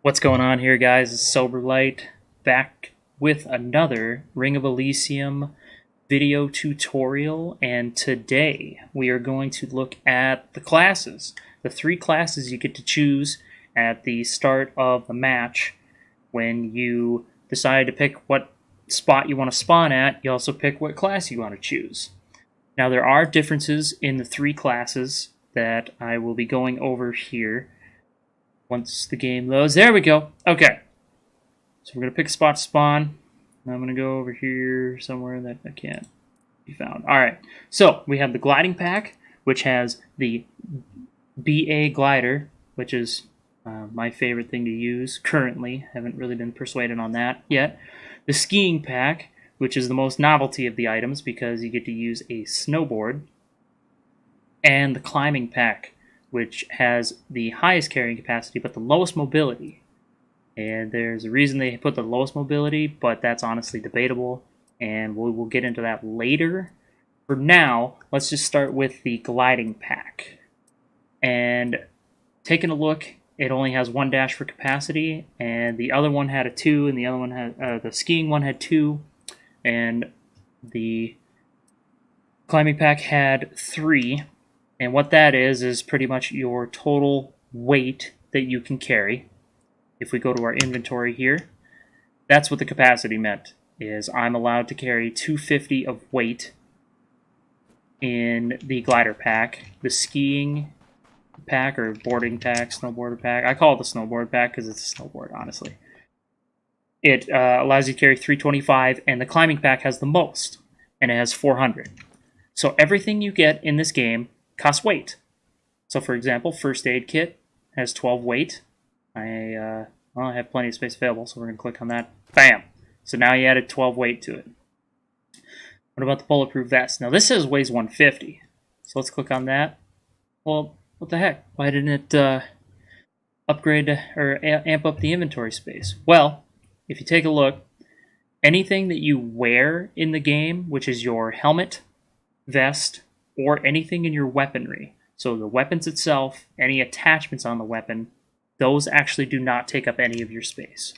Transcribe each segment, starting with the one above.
What's going on here, guys? It's Soberlight back with another Ring of Elysium video tutorial, and today we are going to look at the classes. The three classes you get to choose at the start of the match. When you decide to pick what spot you want to spawn at, you also pick what class you want to choose. Now there are differences in the three classes that I will be going over here. Once the game loads, there we go. Okay, so we're going to pick a spot to spawn. I'm going to go over here somewhere that I can't be found. Alright, so we have the gliding pack, which has the BA glider, which is my favorite thing to use currently. Haven't really been persuaded on that yet. The skiing pack, which is the most novelty of the items because you get to use a snowboard. And the climbing pack, which has the highest carrying capacity but the lowest mobility. And there's a reason they put the lowest mobility, but that's honestly debatable, and we will get into that later. For now, let's just start with the gliding pack. And taking a look, it only has one dash for capacity, and the other one had a 2, and the other one had the skiing one had 2, and the climbing pack had 3. And what that is pretty much your total weight that you can carry. If we go to our inventory here, that's what the capacity meant, is I'm allowed to carry 250 of weight in the glider pack. The skiing pack, or boarding pack, snowboarder pack, I call it the snowboard pack because it's a snowboard, honestly. It allows you to carry 325, and the climbing pack has the most, and it has 400. So everything you get in this game costs weight. So for example, first aid kit has 12 weight. I have plenty of space available, so we're going to click on that. Bam! So now you added 12 weight to it. What about the bulletproof vest? Now this says weighs 150. So let's click on that. Well, what the heck? Why didn't it upgrade or amp up the inventory space? Well, if you take a look, anything that you wear in the game, which is your helmet, vest, or anything in your weaponry. So the weapons itself, any attachments on the weapon, those actually do not take up any of your space.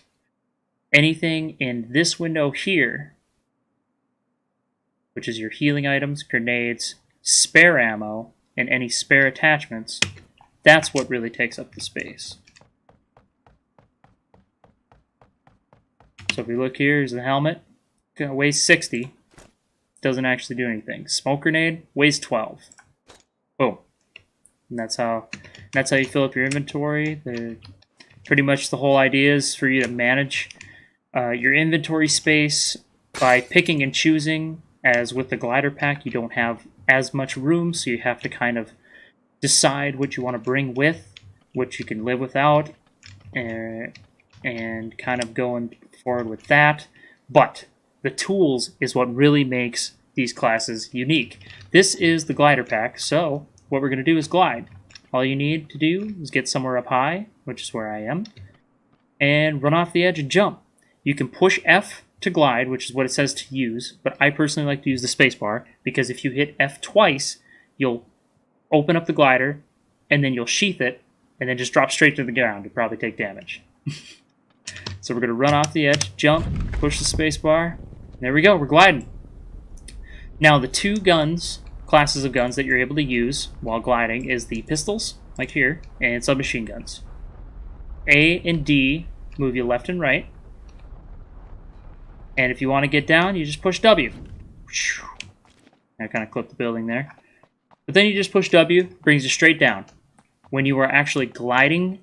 Anything in this window here, which is your healing items, grenades, spare ammo, and any spare attachments, that's what really takes up the space. So if we look here, here's the helmet. It weighs 60. Doesn't actually do anything. Smoke grenade weighs 12. Boom. And that's how you fill up your inventory. Pretty much the whole idea is for you to manage your inventory space by picking and choosing. As with the glider pack, you don't have as much room, so you have to kind of decide what you want to bring with, what you can live without, and kind of going forward with that. But the tools is what really makes these classes unique. This is the glider pack, so what we're going to do is glide. All you need to do is get somewhere up high, which is where I am, and run off the edge and jump. You can push F to glide, which is what it says to use, but I personally like to use the spacebar, because if you hit F twice, you'll open up the glider, and then you'll sheath it, and then just drop straight to the ground. You'll probably take damage. So we're going to run off the edge, jump, push the spacebar. There we go, we're gliding. Now the two classes of guns that you're able to use while gliding is the pistols, like here, and submachine guns. A and D move you left and right. And if you want to get down, you just push W. I kind of clipped the building there. But then you just push W, brings you straight down. When you are actually gliding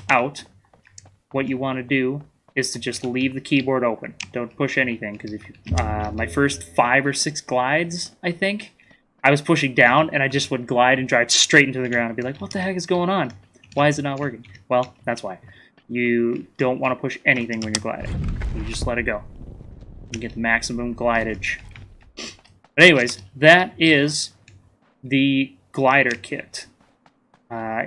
out, what you want to do is to just leave the keyboard open. Don't push anything, because if my first 5 or 6 glides, I think, I was pushing down, and I just would glide and drive straight into the ground and be like, what the heck is going on? Why is it not working? Well, that's why. You don't want to push anything when you're gliding. You just let it go. You get the maximum glidage. But anyways, that is the glider kit. I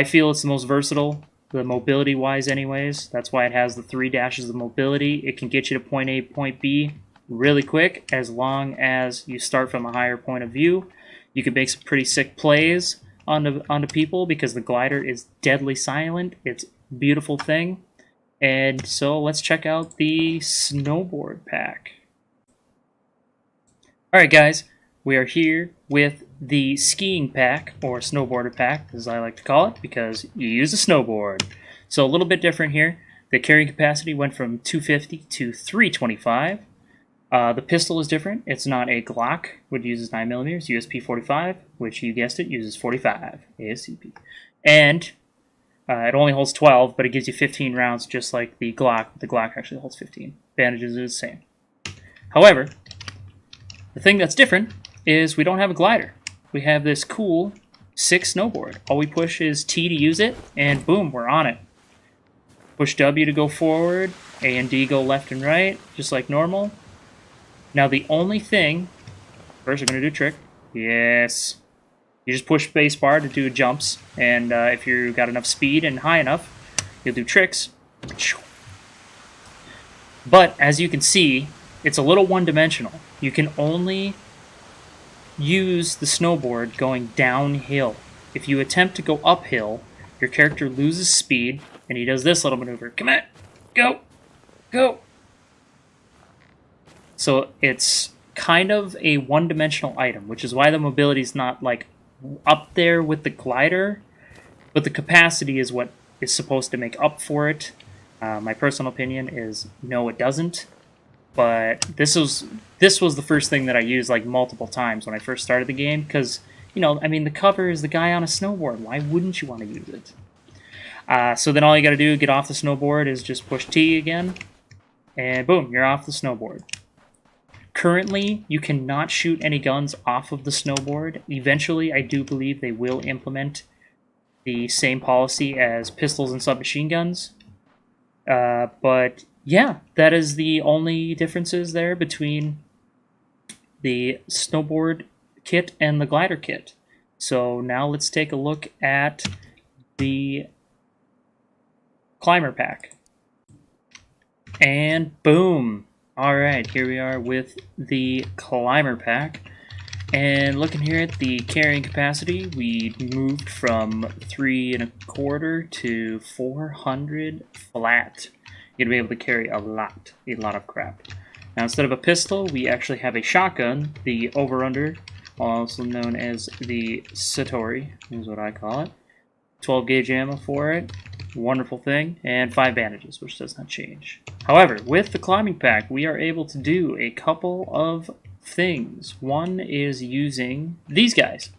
feel it's the most versatile, the mobility-wise anyways. That's why it has the 3 dashes of mobility. It can get you to point A, point B really quick, as long as you start from a higher point of view. You can make some pretty sick plays onto people, because the glider is deadly silent. It's a beautiful thing. And so let's check out the Snowboard Pack. Alright guys, we are here with the skiing pack, or snowboarder pack as I like to call it, because you use a snowboard. So a little bit different here. The carrying capacity went from 250 to 325. The pistol is different. It's not a Glock, which uses 9mm, USP 45, which you guessed it, uses 45 ASCP. And it only holds 12, but it gives you 15 rounds just like the Glock. The Glock actually holds 15. Bandages are the same. However, the thing that's different is we don't have a glider. We have this cool 6 snowboard. All we push is T to use it, and boom, we're on it. Push W to go forward, A and D go left and right, just like normal. Now the only thing, first we're going to do a trick. Yes. You just push spacebar to do jumps, and if you've got enough speed and high enough, you'll do tricks. But as you can see, it's a little one-dimensional. You can only use the snowboard going downhill. If you attempt to go uphill, your character loses speed, and he does this little maneuver. Come on, go, go. So it's kind of a one-dimensional item, which is why the mobility is not like up there with the glider, but the capacity is what is supposed to make up for it. My personal opinion is no, it doesn't. But this was the first thing that I used like multiple times when I first started the game, because I mean the cover is the guy on a snowboard. Why wouldn't you want to use it? So then all you got to do to get off the snowboard is just push T again, and boom, you're off the snowboard. Currently, you cannot shoot any guns off of the snowboard. Eventually, I do believe they will implement the same policy as pistols and submachine guns. But yeah, that is the only differences there between the snowboard kit and the glider kit. So now let's take a look at the climber pack. And boom! Alright, here we are with the climber pack. And looking here at the carrying capacity, we moved from 3 1/4 to 400 flat. You're going to be able to carry a lot of crap. Now instead of a pistol, we actually have a shotgun, the over-under, also known as the Satori, is what I call it. 12 gauge ammo for it, wonderful thing, and 5 bandages, which does not change. However, with the climbing pack, we are able to do a couple of things. One is using these guys.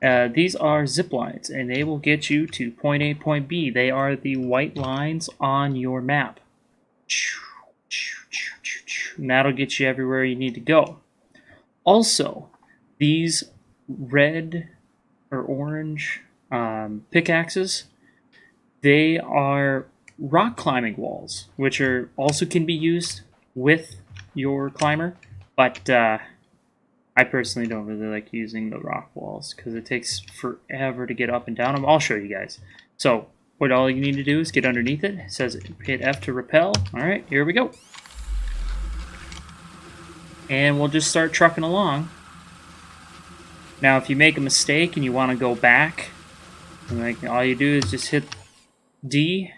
These are zip lines, and they will get you to point A, point B. They are the white lines on your map. And that'll get you everywhere you need to go. Also, these red or orange pickaxes, they are rock climbing walls, which are also can be used with your climber, but I personally don't really like using the rock walls because it takes forever to get up and down them. I'll show you guys. So what all you need to do is get underneath it. It says hit F to rappel. Alright, here we go. And we'll just start trucking along. Now if you make a mistake and you want to go back, like all you do is just hit D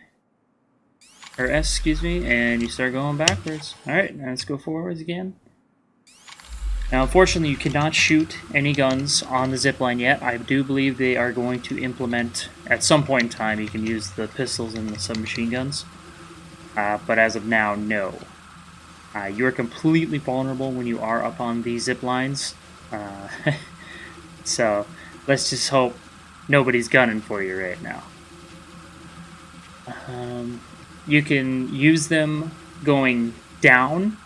or S, excuse me, and you start going backwards. Alright, now let's go forwards again. Now unfortunately you cannot shoot any guns on the zipline yet. I do believe they are going to implement, at some point in time, you can use the pistols and the submachine guns. But as of now, no. You're completely vulnerable when you are up on these zip lines. So let's just hope nobody's gunning for you right now. You can use them going down,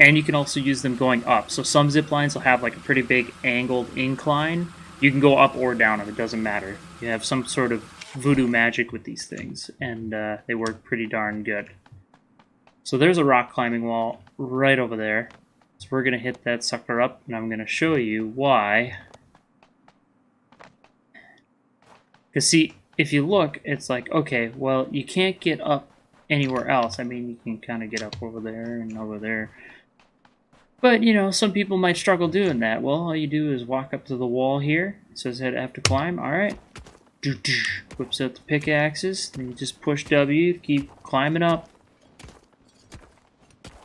and you can also use them going up. So some zip lines will have like a pretty big angled incline. You can go up or down, it doesn't matter. You have some sort of voodoo magic with these things, and they work pretty darn good. So there's a rock climbing wall right over there. So we're going to hit that sucker up, and I'm going to show you why. Because see, if you look, it's like, okay, well, you can't get up anywhere else. I mean, you can kind of get up over there and over there. But, you know, some people might struggle doing that. Well, all you do is walk up to the wall here. It says hit F to climb. Alright. Whips out the pickaxes. Then you just push W, keep climbing up.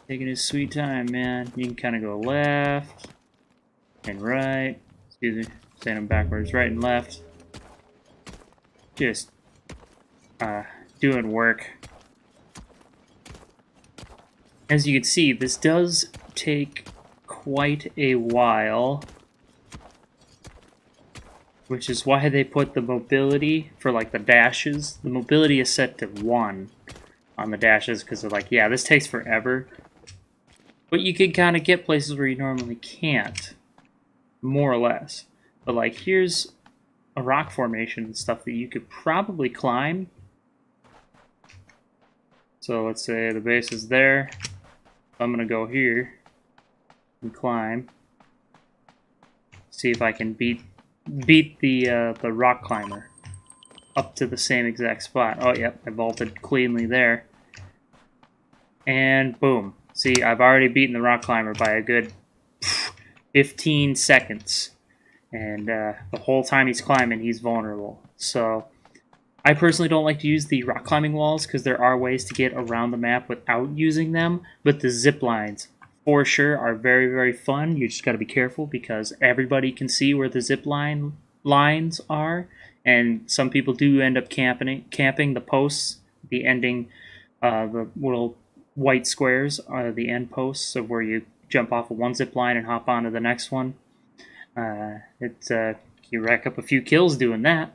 Taking his sweet time, man. You can kind of go left and right. Excuse me, saying them backwards. Right and left. Just doing work. As you can see, this does take quite a while, which is why they put the mobility for like the dashes. The mobility is set to 1 on the dashes because they're like, yeah, this takes forever. But you can kind of get places where you normally can't, more or less. But like, here's a rock formation and stuff that you could probably climb. So let's say the base is there. I'm gonna go here and climb. See if I can beat the rock climber up to the same exact spot. Oh, yep, I vaulted cleanly there. And boom. See, I've already beaten the rock climber by a good 15 seconds. And the whole time he's climbing, he's vulnerable. So I personally don't like to use the rock climbing walls because there are ways to get around the map without using them. But the zip lines, for sure, are very, very fun. You just got to be careful because everybody can see where the zip lines are. And some people do end up camping the posts, the ending, the little white squares are the end posts of where you jump off of one zip line and hop onto the next one. You rack up a few kills doing that.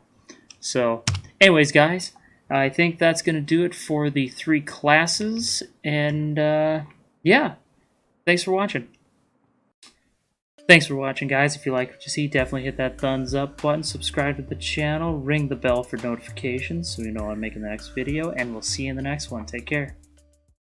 So anyways, guys, I think that's going to do it for the 3 classes. And yeah, thanks for watching. Thanks for watching, guys. If you like what you see, definitely hit that thumbs up button, subscribe to the channel, ring the bell for notifications so you know I'm making the next video, and we'll see you in the next one. Take care.